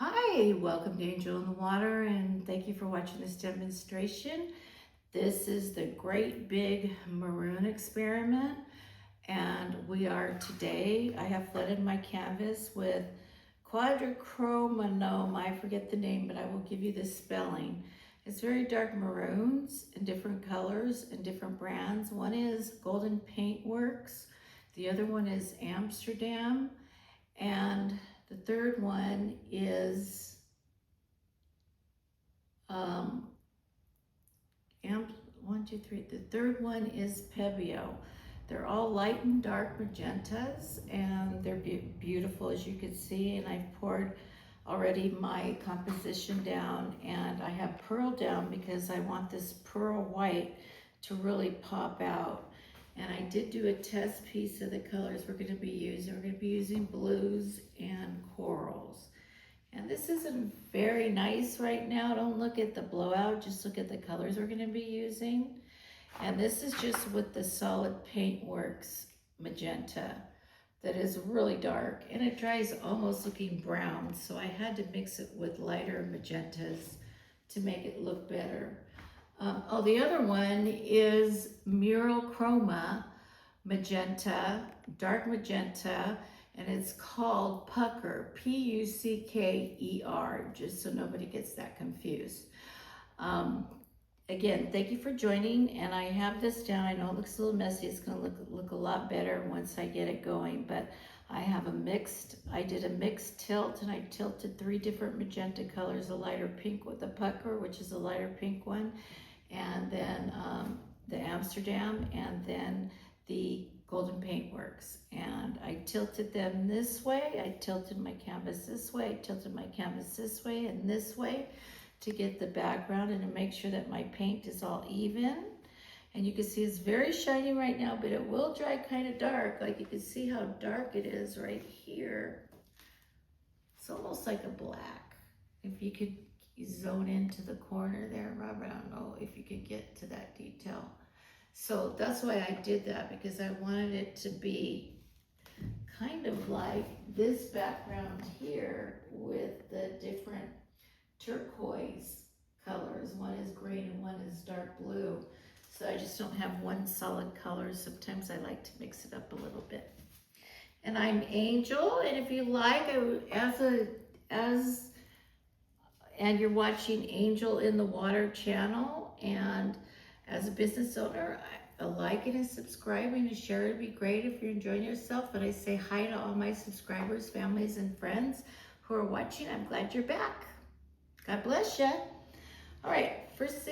Hi, welcome to Angel in the Water, and thank you for watching this demonstration. This is the great big maroon experiment, and I have flooded my canvas with quadrichromate. I forget the name, but I will give you the spelling. It's very dark maroons in different colors and different brands. One is Golden Paintworks, the other one is Amsterdam, and the third one is one, two, three. The third one is Pebeo. They're all light and dark magentas, and they're beautiful, as you can see. And I've poured already my composition down, and I have pearl down because I want this pearl white to really pop out. And I did do a test piece of the colors we're going to be using. We're going to be using blues and corals. And this isn't very nice right now. Don't look at the blowout, just look at the colors we're going to be using. And this is just with the Solid Paintworks magenta that is really dark, and it dries almost looking brown, so I had to mix it with lighter magentas to make it look better. The other one is Mural Chroma Magenta, dark magenta, and it's called Pucker, Pucker, just so nobody gets that confused. Again, thank you for joining, and I have this down. I know it looks a little messy. It's going to look a lot better once I get it going, but I did a mixed tilt, and I tilted 3 different magenta colors, a lighter pink with the Pucker, which is a lighter pink one, and then the Amsterdam, and then the Golden Paintworks. And I tilted them this way, I tilted my canvas this way, I tilted my canvas this way and this way to get the background and to make sure that my paint is all even. And you can see it's very shiny right now, but it will dry kind of dark. Like you can see how dark it is right here. It's almost like a black. If you could zone into the corner there, Robert, I don't know if you could get to that detail. So that's why I did that, because I wanted it to be kind of like this background here with the different turquoise colors. One is green and one is dark blue. So I just don't have one solid color. Sometimes I like to mix it up a little bit. And I'm Angel, and if you like, and you're watching Angel in the Water channel, and as a business owner, a like and a subscribing and share would be great if you're enjoying yourself. But I say hi to all my subscribers, families, and friends who are watching. I'm glad you're back. God bless you. All right, first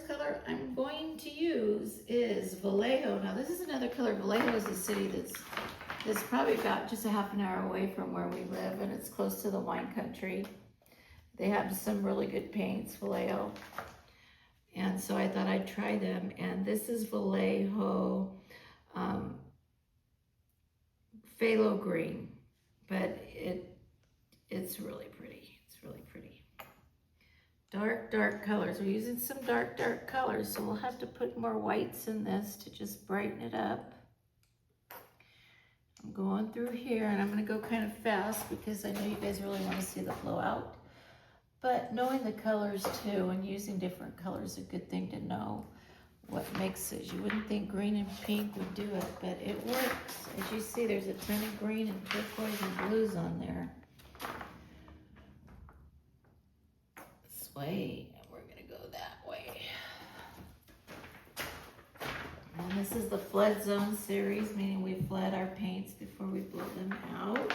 color I'm going to use is Vallejo. Now this is another color. Vallejo is a city that's probably about just a half an hour away from where we live, and it's close to the wine country. They have some really good paints, Vallejo. And so I thought I'd try them. And this is Vallejo phalo green, but it's really pretty. It's really pretty. Dark colors. We're using some dark colors, so we'll have to put more whites in this to just brighten it up. I'm going through here, and I'm going to go kind of fast because I know you guys really want to see the blowout. But knowing the colors too, and using different colors is a good thing to know what mixes. You wouldn't think green and pink would do it, but it works. As you see, there's a ton of green and turquoise and blues on there. This way, and we're gonna go that way. And this is the Flood Zone series, meaning we flood our paints before we blow them out.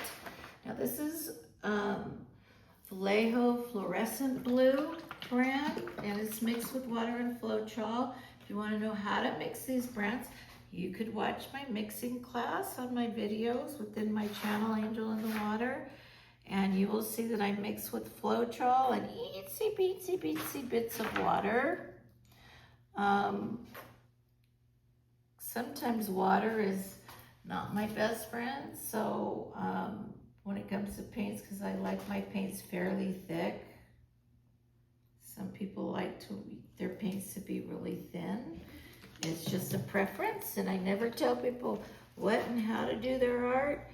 Now this is Vallejo Fluorescent Blue brand, and it's mixed with water and Floetrol. If you want to know how to mix these brands, you could watch my mixing class on my videos within my channel, Angel in the Water, and you will see that I mix with Floetrol and itsy bits of water. Sometimes water is not my best friend, so when it comes to paints, because I like my paints fairly thick. Some people like their paints to be really thin. It's just a preference, and I never tell people what and how to do their art.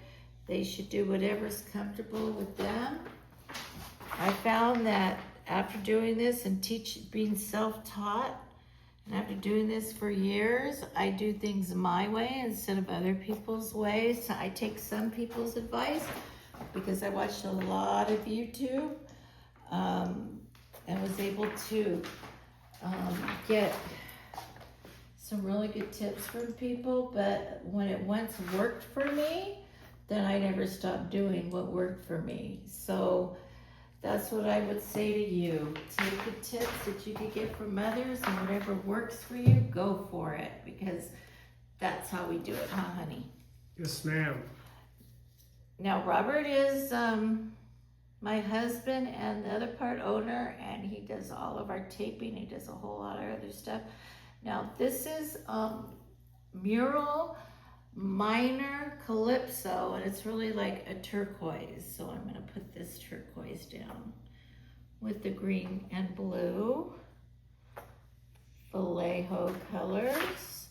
They should do whatever's comfortable with them. I found that after doing this and being self-taught, and after doing this for years, I do things my way instead of other people's ways. I take some people's advice because I watched a lot of YouTube and was able to get some really good tips from people. But when it once worked for me, then I never stopped doing what worked for me. So that's what I would say to you. Take the tips that you could get from others, and whatever works for you, go for it, because that's how we do it, huh, honey? Yes, ma'am. Now, Robert is my husband and the other part owner, and he does all of our taping. He does a whole lot of other stuff. Now, this is Mural Minor Calypso, and it's really like a turquoise. So I'm gonna put this turquoise down with the green and blue Vallejo colors.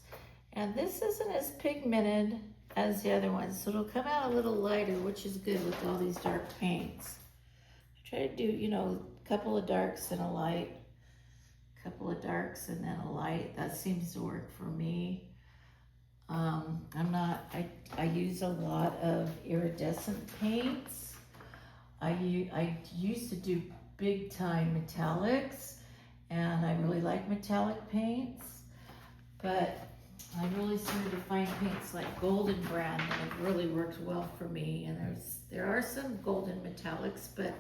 And this isn't as pigmented as the other ones, so it'll come out a little lighter, which is good with all these dark paints. I try to do, you know, a couple of darks and a light, couple of darks and then a light. That seems to work for me. I use a lot of iridescent paints. I used to do big time metallics, and I really like metallic paints, but I really started to find paints like Golden Brand that have really worked well for me. And there are some golden metallics, but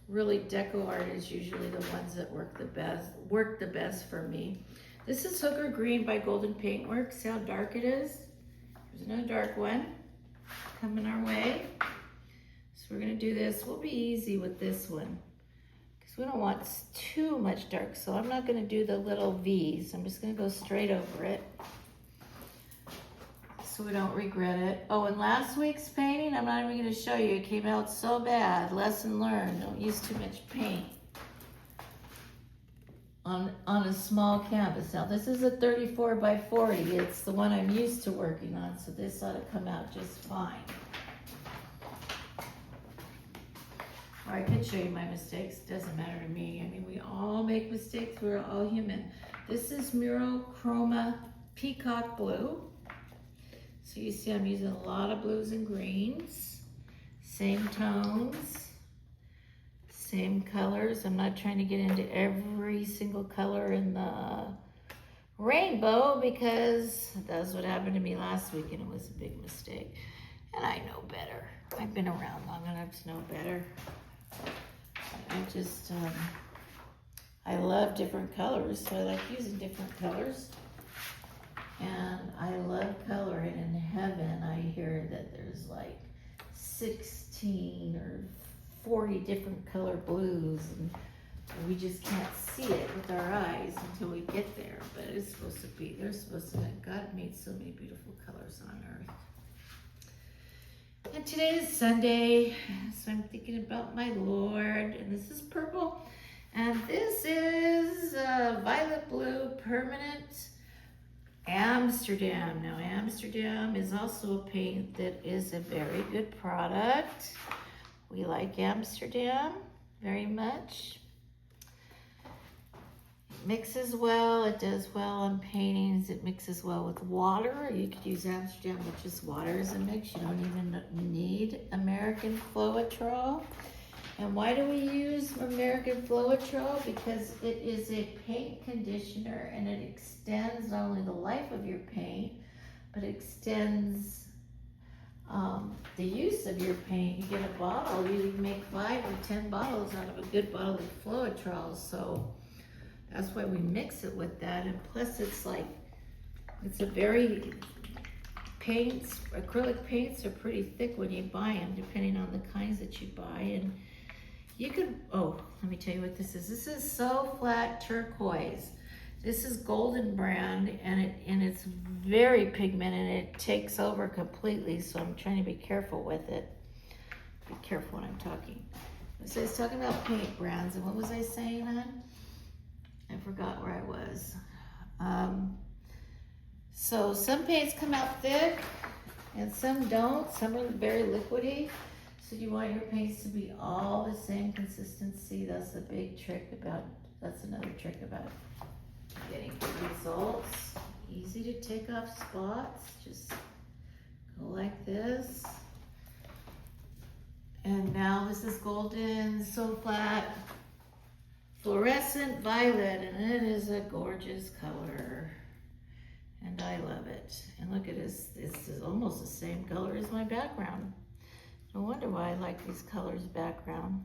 really deco art is usually the ones that work the best for me. This is Hooker Green by Golden Paintworks. See how dark it is? There's another dark one coming our way. So we're gonna do this. We'll be easy with this one because we don't want too much dark. So I'm not gonna do the little V's. I'm just gonna go straight over it so we don't regret it. Oh, and last week's painting, I'm not even gonna show you. It came out so bad. Lesson learned, don't use too much paint on a small canvas. Now this is a 34 by 40. It's the one I'm used to working on, so this ought to come out just fine. Or I could show you my mistakes. Doesn't matter to me. I mean, we all make mistakes. We're all human. This is Mural Chroma Peacock Blue. So you see I'm using a lot of blues and greens. Same tones. Same colors. I'm not trying to get into every single color in the rainbow because that's what happened to me last week and it was a big mistake. And I know better. I've been around long enough to know better. I love different colors, so I like using different colors. And I love color, and in heaven I hear that there's like 16 or 40 different color blues, and we just can't see it with our eyes until we get there. But it's supposed to be, God made so many beautiful colors on earth. And today is Sunday, so I'm thinking about my Lord, and this is purple, and this is violet blue permanent Amsterdam. Now Amsterdam is also a paint that is a very good product. We like Amsterdam very much. It mixes well, it does well on paintings, it mixes well with water. You could use Amsterdam with just water as a mix. You don't even need American Floetrol. And why do we use American Floetrol? Because it is a paint conditioner and it extends not only the life of your paint, but it extends the use of your paint. You get a bottle, you can make 5 or 10 bottles out of a good bottle of Floetrol. So that's why we mix it with that. And plus it's a very, acrylic paints are pretty thick when you buy them, depending on the kinds that you buy. And you could, let me tell you what this is. This is So Flat Turquoise. This is Golden Brand, and it's very pigmented. It takes over completely, so I'm trying to be careful with it. Be careful when I'm talking. So I was talking about paint brands, and what was I saying on? I forgot where I was. So some paints come out thick, and some don't. Some are very liquidy. So you want your paints to be all the same consistency. That's the big trick about, that's another trick about getting good results. Easy to take off spots. Just go like this. And now this is golden, so flat, fluorescent violet, and it is a gorgeous color. And I love it. And look at this, this is almost the same color as my background. No wonder why I like these colors background.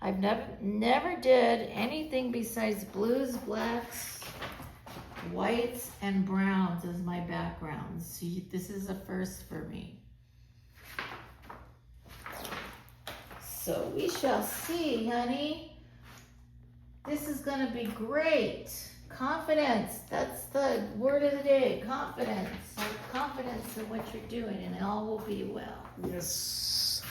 I've never did anything besides blues, blacks, whites, and browns as my background. See, this is a first for me. So we shall see, honey. This is gonna be great. Confidence, that's the word of the day, confidence. Have confidence in what you're doing and all will be well. Yes.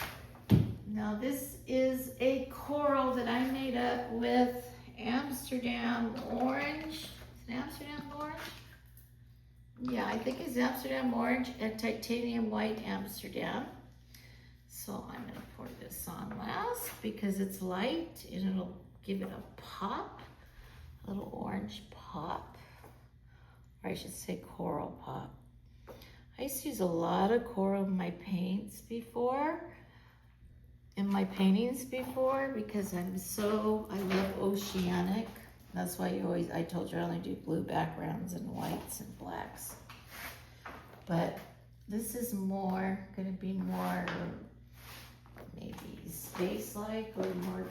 Now this is a coral that I made up with Amsterdam orange. Is it Amsterdam orange? Yeah, I think it's Amsterdam orange and titanium white Amsterdam. So I'm gonna pour this on last because it's light and it'll give it a pop, a little orange pop, or I should say coral pop. I used to use a lot of coral in my paints before, in my paintings before, because I love oceanic. That's why I told you I only do blue backgrounds and whites and blacks. But this is gonna be more maybe space-like or more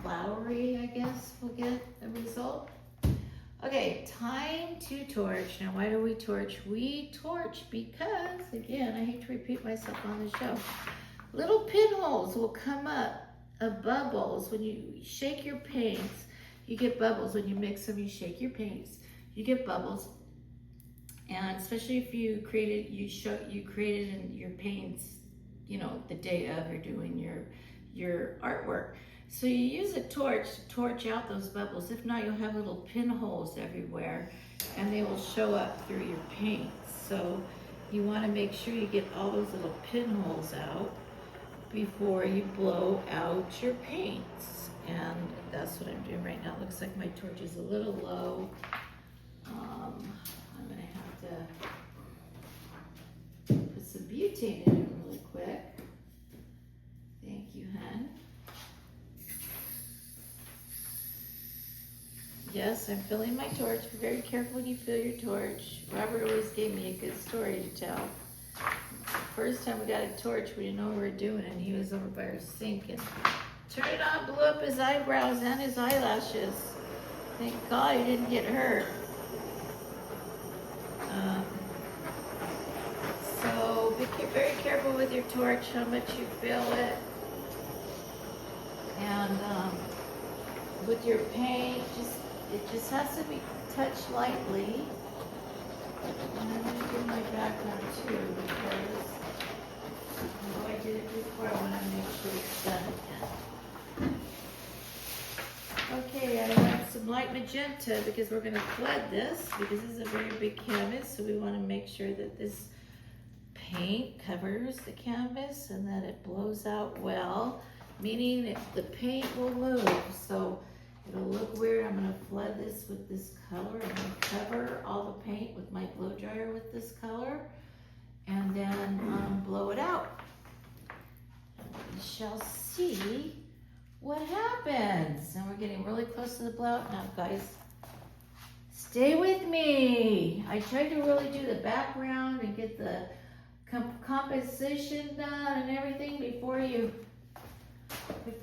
flowery, I guess we'll get the result. Okay, time to torch. Now, why do we torch? We torch because, again, I hate to repeat myself on the show, little pinholes will come up of bubbles. When you shake your paints, you get bubbles. When you mix them, you shake your paints, you get bubbles. And especially if you created in your paints, you know, the day of you're doing your artwork. So you use a torch to torch out those bubbles. If not, you'll have little pinholes everywhere and they will show up through your paints. So you want to make sure you get all those little pinholes out before you blow out your paints. And that's what I'm doing right now. It looks like my torch is a little low. I'm gonna have to put some butane in it really quick. Thank you, hun. Yes, I'm filling my torch. Be very careful when you fill your torch. Robert always gave me a good story to tell. First time we got a torch, we didn't know what we were doing, and he was over by our sink and turned it on, blew up his eyebrows and his eyelashes. Thank God he didn't get hurt. So be very careful with your torch, how much you fill it. And with your paint, it just has to be touched lightly. And I'm going to do my background too, because although I did it before, I want to make sure it's done again. Okay, I want some light magenta because we're going to flood this, because this is a very big canvas, so we want to make sure that this paint covers the canvas and that it blows out well, meaning the paint will move. So it'll look weird. I'm going to flood this with this color. I'm going to cover all the paint with my blow dryer with this color and then blow it out. And we shall see what happens. And we're getting really close to the blowout now, guys. Stay with me. I tried to really do the background and get the composition done and everything before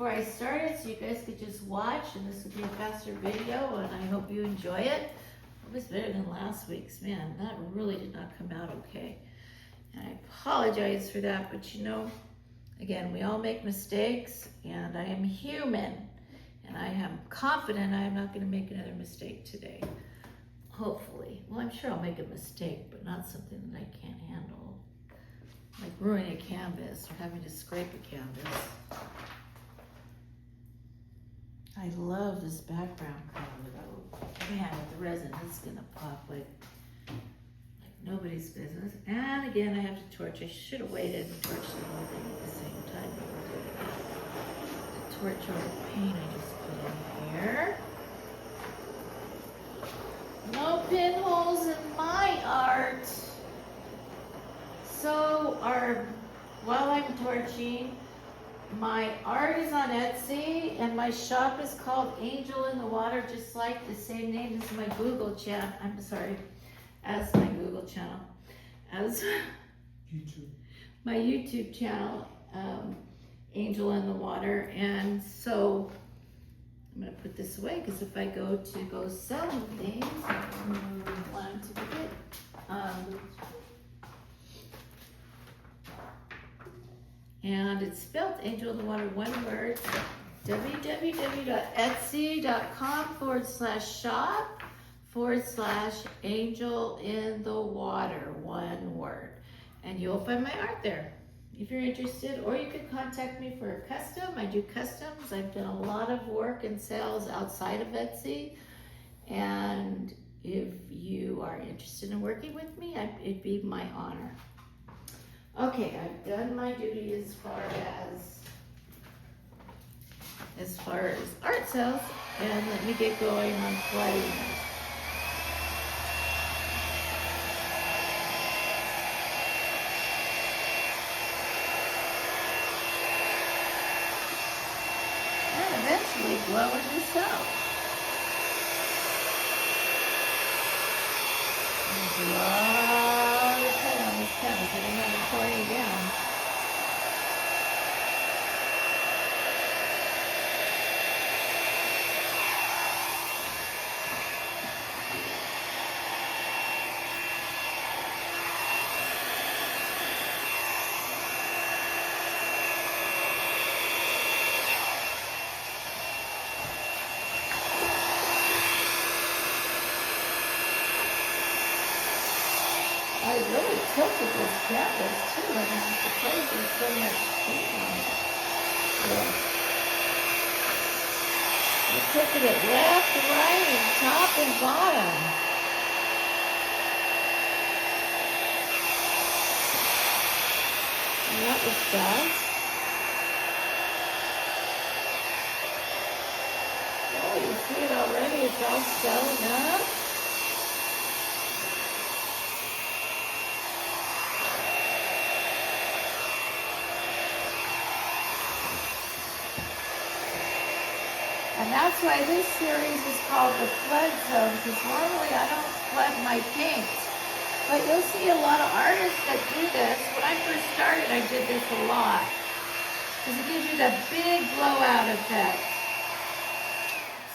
I started, so you guys could just watch, and this would be a faster video, and I hope you enjoy it. It was better than last week's. Man, that really did not come out okay. And I apologize for that, but you know, again, we all make mistakes, and I am human, and I am confident I am not going to make another mistake today. Hopefully. Well, I'm sure I'll make a mistake, but not something that I can't handle. Like ruining a canvas or having to scrape a canvas. I love this background color though. Man, with the resin, it's gonna pop like Nobody's business. And again, I have to torch. I should have waited and torched the whole thing at the same time, but we'll do it again. The torch all the paint I just put in here. No pinholes in my art. So while I'm torching, my art is on Etsy and my shop is called Angelinthewater, just like the same name as my Google channel. I'm sorry, as my Google channel, as YouTube. My YouTube channel, Angelinthewater. And so I'm gonna put this away because if I go selling things, I want to forget. And it's spelled Angelinthewater, one word, www.etsy.com/shop/Angelinthewater, one word. And you'll find my art there if you're interested, or you can contact me for a custom. I do customs. I've done a lot of work and sales outside of Etsy. And if you are interested in working with me, it'd be my honor. Okay, I've done my duty as far as art sales, and let me get going on flooding. And eventually blowing this out. There's a lot of paint on this canvas. I don't have to pour it down. I really tilted this canvas too. I'm surprised there's so much paint on it. Yeah. I tilted it left, right, and top and bottom. And that was fast. Oh, you see it already? It's all selling up. And that's why this series is called the Flood Zone, because normally I don't flood my paints. But you'll see a lot of artists that do this. When I first started, I did this a lot, because it gives you that big blowout effect.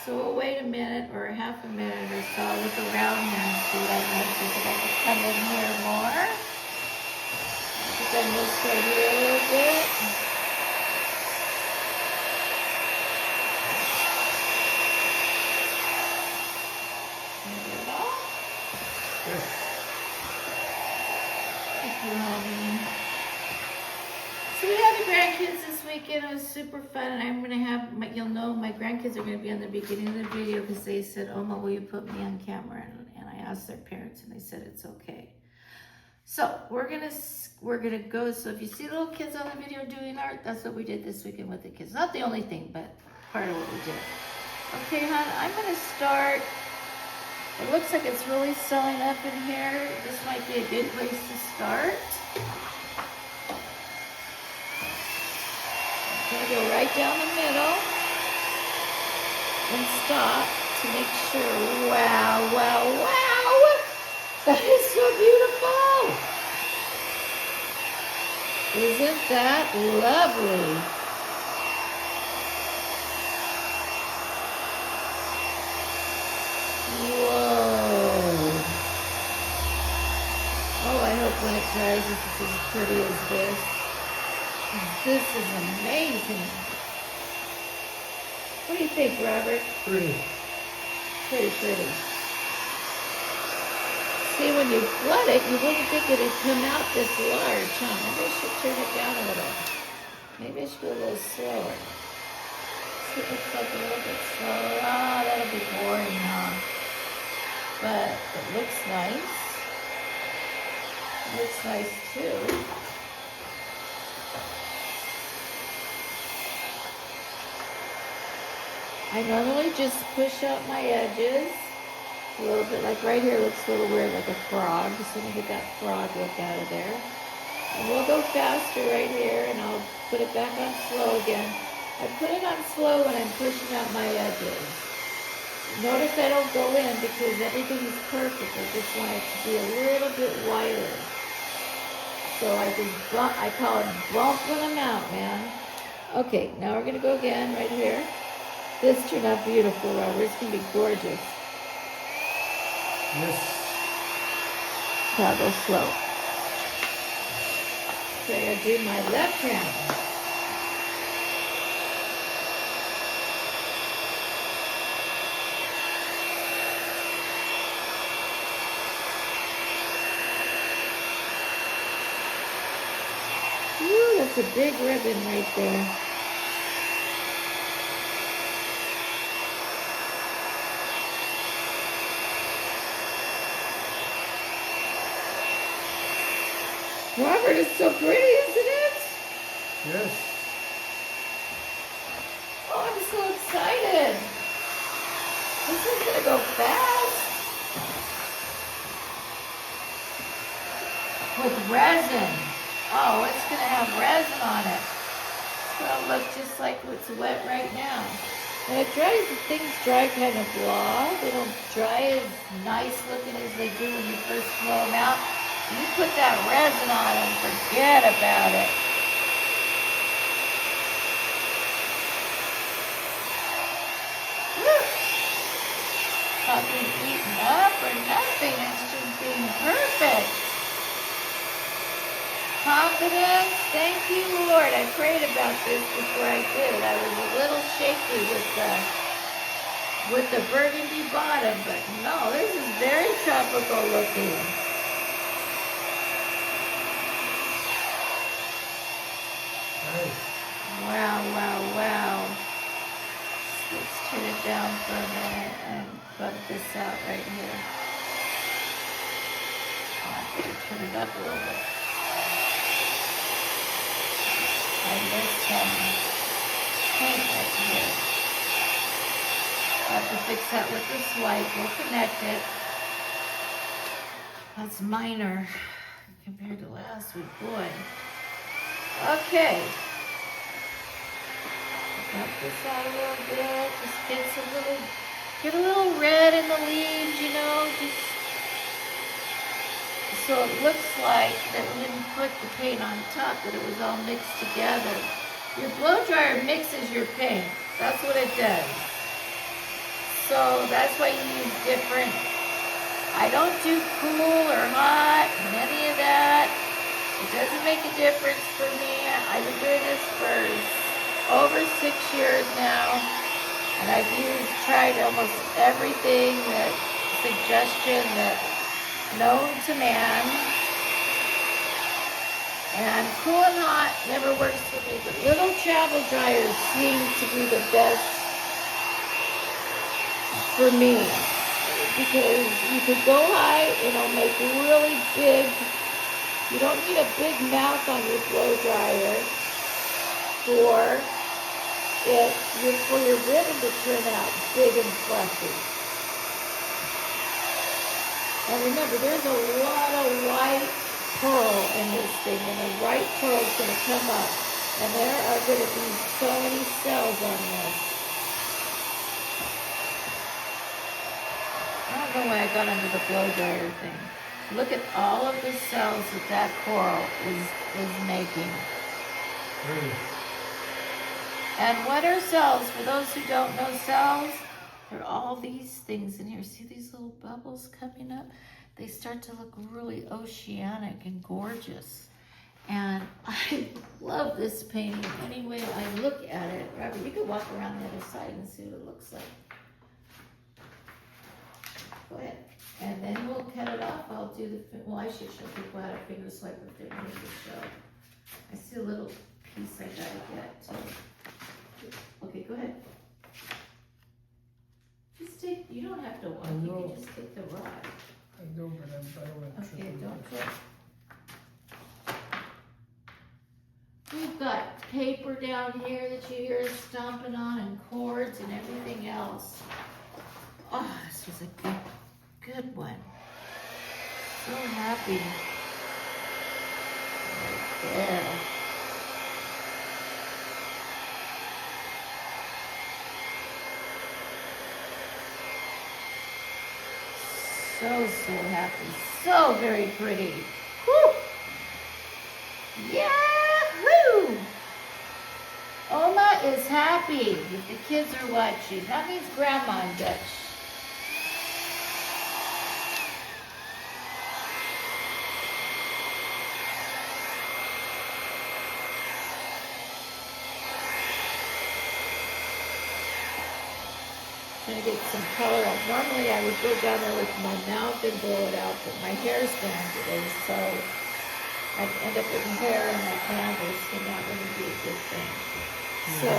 So we'll wait a minute or half a minute or so, look around here and see what I missed. If I could come in here more. I think I missed right here a little bit. So we had the grandkids this weekend. It was super fun, and I'm gonna have you'll know my grandkids are gonna be on the beginning of the video because they said, "Oma, will you put me on camera?" And I asked their parents, and they said it's okay. So we're gonna go. So if you see little kids on the video doing art, that's what we did this weekend with the kids. Not the only thing, but part of what we did. Okay, hon, I'm gonna start. It looks like it's really selling up in here. This might be a good place to start. I'm gonna go right down the middle and stop to make sure. Wow, wow, wow! That is so beautiful! Isn't that lovely? Whoa! Oh, I hope when it dries it's as pretty as this. This is amazing. What do you think, Robert? Pretty. Pretty pretty. See, when you flood it, you wouldn't think it would come out this large, huh? Maybe I should turn it down a little. Maybe I should go a little slower. See, it looks like a little bit slower. Oh, that'll be boring, huh? But it looks nice. Looks nice too. I normally just push out my edges a little bit, like right here looks a little weird, like a frog. Just gonna get that frog look out of there. And we'll go faster right here, and I'll put it back on slow again. I put it on slow when I'm pushing out my edges. Notice I don't go in because everything is perfect. I just want it to be a little bit wider. So I just bump, I call it bumping them out, man. Okay, now we're gonna go again right here. This turned out beautiful, Robert. It's gonna be gorgeous. Yes. Now go slow. So I gotta do my left hand. Woo, that's a big ribbon right there. Robert, it's so pretty, isn't it? Yes. Oh, I'm so excited. This is gonna go fast. With resin. Oh, it's gonna have resin on it. It's gonna look just like what's wet right now. And it dries, things dry kind of blah. They don't dry as nice looking as they do when you first blow them out. You put that resin on and forget about it. Woo! Not being eaten up or nothing, it's just being perfect. Confidence, thank you, Lord. I prayed about this before I did it. I was a little shaky with the burgundy bottom, but no, this is very tropical looking. Wow, wow, wow. Let's turn it down for a minute and bump this out right here. I'm going to turn it up a little bit. I missed some paint right here. I'll have to fix that with this white. We'll connect it. That's minor compared to last week, boy. Okay. Cut this out a little bit. Just get a little red in the leaves, you know, just so it looks like that we didn't put the paint on top, that it was all mixed together. Your blow dryer mixes your paint. That's what it does. So that's why you use different. I don't do cool or hot and any of that. It doesn't make a difference for me. I've been doing this for over 6 years now, and I've tried almost everything suggestion that known to man. And cool and hot never works for me, but little travel dryers seem to be the best for me, because you could go high, it'll make really big. You don't need a big mouth on your blow dryer for your ribbon to turn out big and fluffy. And remember, there's a lot of white pearl in this thing, and the white pearl is going to come up. And there are going to be so many cells on this. I don't know why I got under the blow dryer thing. Look at all of the cells that coral is making. Really? And what are cells? For those who don't know cells, there are all these things in here. See these little bubbles coming up? They start to look really oceanic and gorgeous. And I love this painting. Any way I look at it, Robert, you could walk around the other side and see what it looks like. Go ahead. And then we'll cut it off. I'll do well, I should show people how to finger swipe if they're going to show. I see a little piece I gotta get too. Okay, go ahead. Just take, you don't have to walk, you can just take the rod. I know, but I don't want to. Okay, don't go. paper down here that you hear us stomping on, and cords and everything else. Oh, this was a good one. So happy. Right there. So happy. So very pretty. Woo! Yahoo! Oma is happy if the kids are watching. That means grandma in Dutch. Trying to get some color out. Normally I would go down there with my mouth and blow it out, but my hair's down today, so I'd end up with hair in my canvas, and that wouldn't be a good thing. So,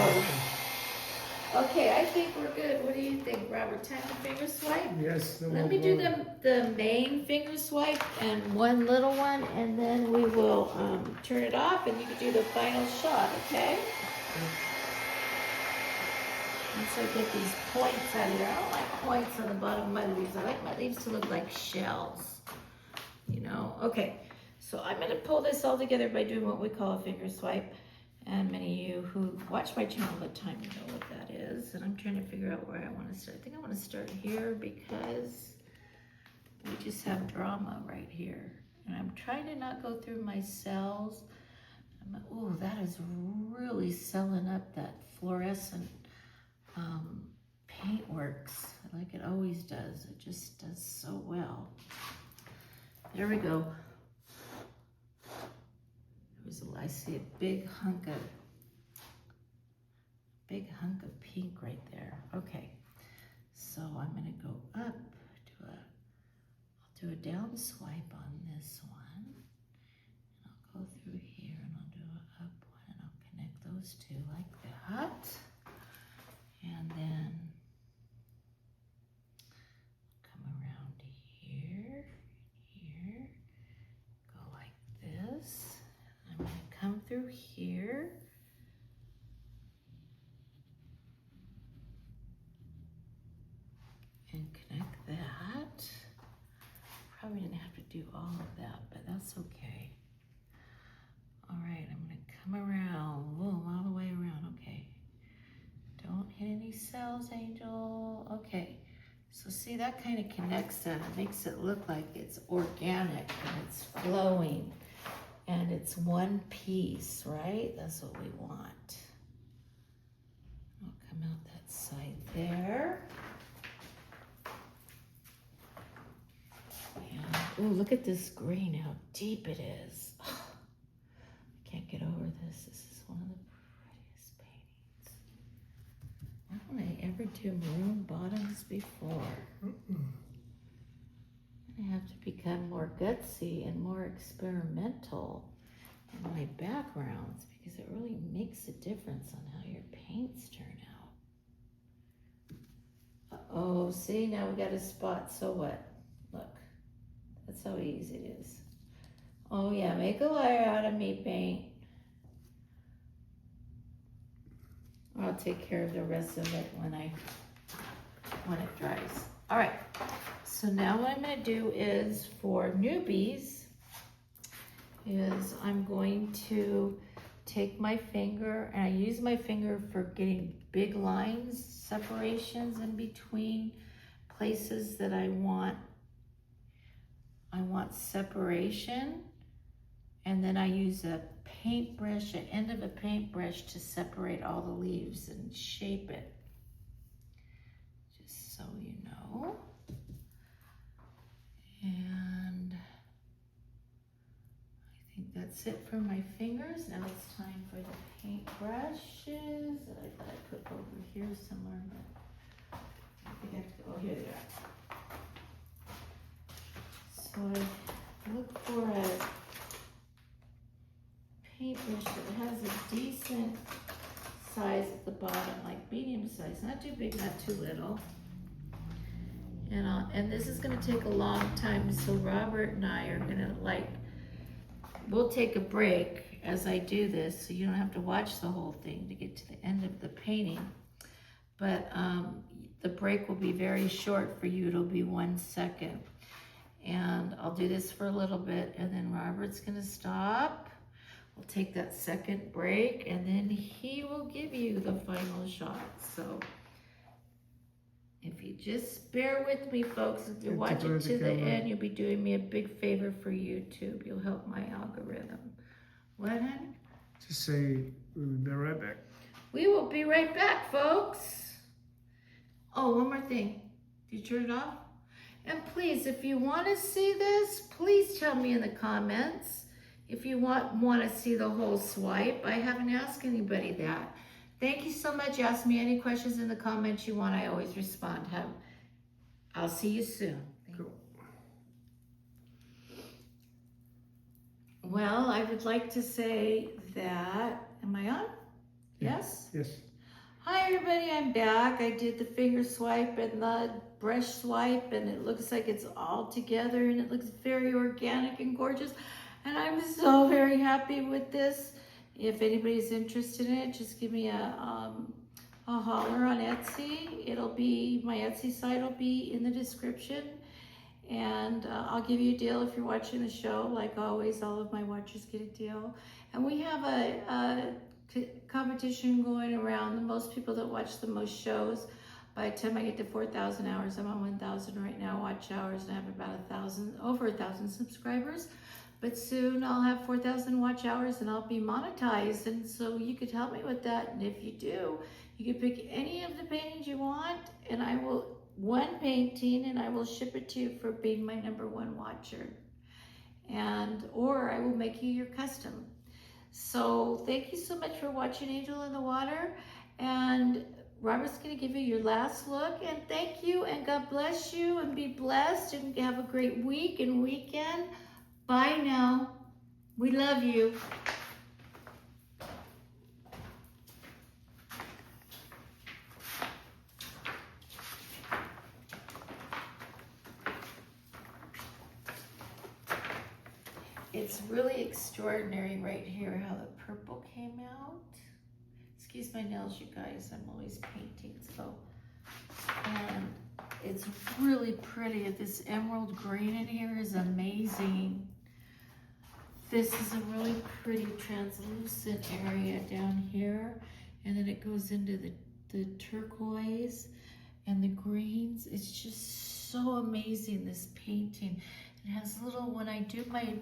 okay, I think we're good. What do you think, Robert? Time to finger swipe? Yes. Let me do the main finger swipe and one little one, and then we will turn it off, and you can do the final shot, okay? Once I get these points out of here, I don't like points on the bottom of my leaves. I like my leaves to look like shells, you know? Okay, so I'm gonna pull this all together by doing what we call a finger swipe. And many of you who watch my channel all the time, you know what that is. And I'm trying to figure out where I wanna start. I think I wanna start here because we just have drama right here. And I'm trying to not go through my cells. Oh, that is really selling up that fluorescent paint works like it always does. It just does so well. There we go. I see a big hunk of pink right there. Okay, so I'm gonna go up I'll do a down swipe on this one, and I'll go through here, and I'll do an up one, and I'll connect those two like that. And then come around here, go like this. I'm going to come through here. And connect that. Probably didn't have to do all of that, but that's okay. All right, I'm going to come around, boom, all the way around, okay. Don't hit any cells, Angel. Okay, so see, that kind of connects that. It makes it look like it's organic and it's flowing and it's one piece, right? That's what we want. I'll come out that side there. And, oh, look at this green, how deep it is. Oh, I can't get over this. This is one of the prettiest paintings. Why don't I ever do maroon bottoms before? I have to become more gutsy and more experimental in my backgrounds because it really makes a difference on how your paints turn out. Uh-oh, see, now we got a spot, so what? Look, that's how easy it is. Oh yeah, make a liar out of me, paint. I'll take care of the rest of it when it dries. All right, so now what I'm gonna do is, for newbies, is I'm going to take my finger, and I use my finger for getting big lines, separations in between places that I want separation, and then I use a paintbrush, an end of a paintbrush, to separate all the leaves and shape it, just so you know. And I think that's it for my fingers. Now it's time for the paintbrushes that I thought I put over here somewhere, but I think I have to, oh, here they are. So I look for a paintbrush that has a decent size at the bottom, like medium size, not too big, not too little. And this is gonna take a long time, so Robert and I are gonna we'll take a break break as I do this, so you don't have to watch the whole thing to get to the end of the painting. But the break will be very short for you. It'll be 1 second. And I'll do this for a little bit, and then Robert's gonna stop. We'll take that second break, and then he will give you the final shot. So if you just bear with me, folks, if you watch it to the end, you'll be doing me a big favor for YouTube. You'll help my algorithm. What, honey? Just say we'll be right back. We will be right back, folks. Oh, one more thing. Did you turn it off? And please, if you want to see this, please tell me in the comments. If you want to see the whole swipe, I haven't asked anybody that. Thank you so much. Ask me any questions in the comments you want. I always respond. I'll see you soon. Cool. Well, I would like to say that, am I on? Yes? Yes. Hi everybody, I'm back. I did the finger swipe and the brush swipe, and it looks like it's all together, and it looks very organic and gorgeous. And I'm so very happy with this. If anybody's interested in it, just give me a holler on Etsy. It'll be, my Etsy site will be in the description. And I'll give you a deal if you're watching the show. Like always, all of my watchers get a deal. And we have a competition going around. The most people that watch the most shows. By the time I get to 4,000 hours, I'm on 1,000 right now watch hours, and I have about over 1,000 subscribers. But soon I'll have 4,000 watch hours and I'll be monetized. And so you could help me with that. And if you do, you can pick any of the paintings you want, and I will, one painting, and I will ship it to you for being my #1 watcher. Or I will make you your custom. So thank you so much for watching Angel in the Water. And Robert's gonna give you your last look. And thank you, and God bless you, and be blessed, and have a great week and weekend. Bye now. We love you. It's really extraordinary right here how the purple came out. Excuse my nails, you guys. I'm always painting, so. And it's really pretty. This emerald green in here is amazing. This is a really pretty translucent area down here. And then it goes into the turquoise and the greens. It's just so amazing, this painting. It has little, when I do my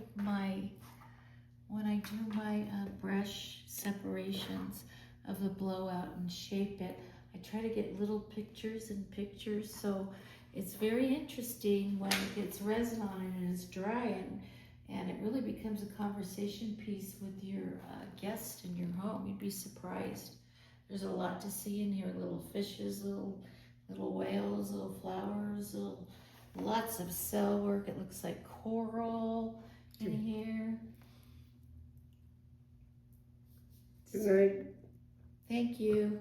brush separations of the blowout and shape it, I try to get little pictures and pictures. So it's very interesting when it gets resin on it and it's dry, and it really becomes a conversation piece with your guest in your home. You'd be surprised. There's a lot to see in here. Little fishes, little whales, little flowers, lots of cell work. It looks like coral in here. Good night. Thank you.